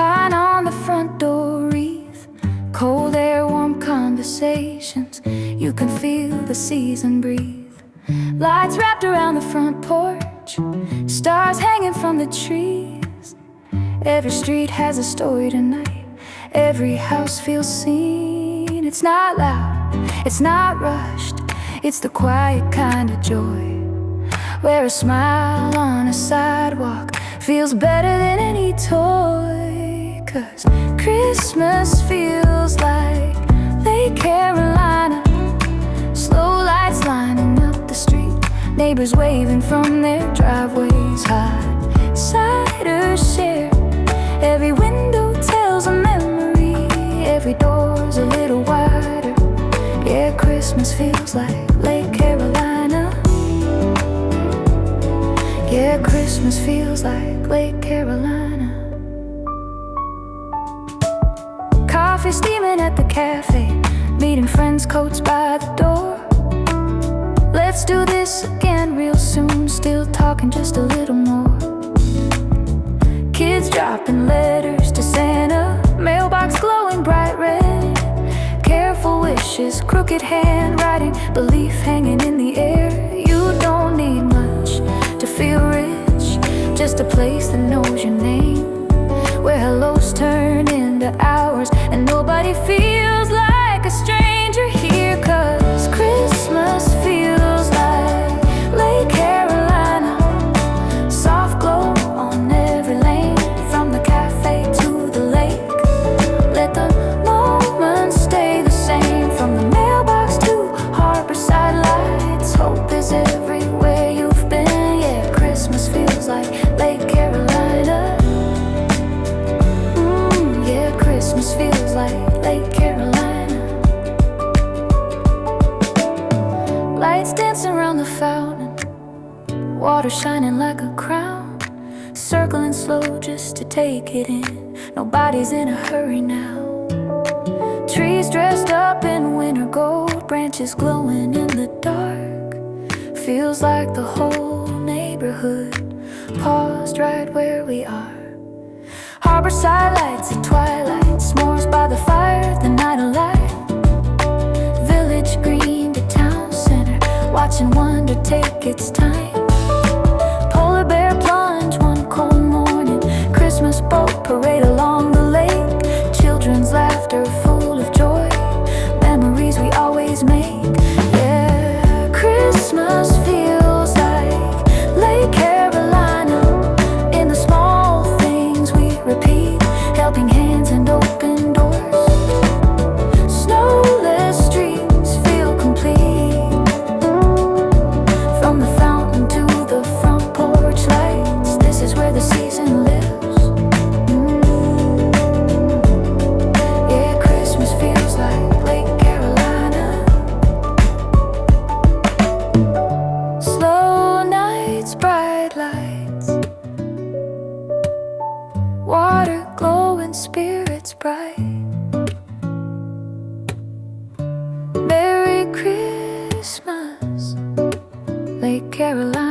pine on the front door wreath, cold air, warm conversations. You can feel the season breathe. Lights wrapped around the front porch, stars hanging from the trees. Every street has a story tonight, every house feels seen. It's not loud, it's not rushed, it's the quiet kind of joy, where a smile on a sidewalk feels better than any toy. 'Cause Christmas feels like Lake Carolina, slow lights lining up the street, neighbors waving from their driveways, hot ciders shared. Every window tells a memory, every door's a little wider. Yeah, Christmas feels like Lake Carolina. Yeah, Christmas feels like Lake Carolina. Coffee steaming at the cafe, meeting friends, coats by the door. Let's do this again real soon, still talking just a little more. Kids dropping letters to Santa, mailbox glowing bright red. Careful wishes, crooked handwriting, belief hanging in the air. You don't need much to feel rich, just a place that knows your name, where hellos turn into hours and nobody feels like a stranger here. 'Cause Christmas feels like Lake Carolina, soft glow on every lane, from the cafe to the lake. Let the moments stay the same, from the mailbox to harborside lights. Hope is everywhere you've been. Yeah, Christmas feels like Lake Carolina. Yeah, Christmas feels like Lake Carolina. Lights dancing around the fountain, water shining like a crown, circling slow just to take it in. Nobody's in a hurry now. Trees dressed up in winter gold, branches glowing in the dark. Feels like the whole neighborhood paused right where we are. Harborside lights at twilight, s'mores by the fire, the night alight. Village green to town center, watching wonder take its time. Polar bear plunge one cold morning, Christmas boat parade along the lake. Children's laughter full of joy, memories we always make. Yeah, Christmas feels like Lake Carolina, in the small things we repeat, helping hands and open doors. Snowless streets feel complete, from the fountain to the front porch lights. This is where the season lives. Yeah, Christmas feels like Lake Carolina. Slow nights, bright lights, water glowing, spirits bright. Merry Christmas, Lake Carolina.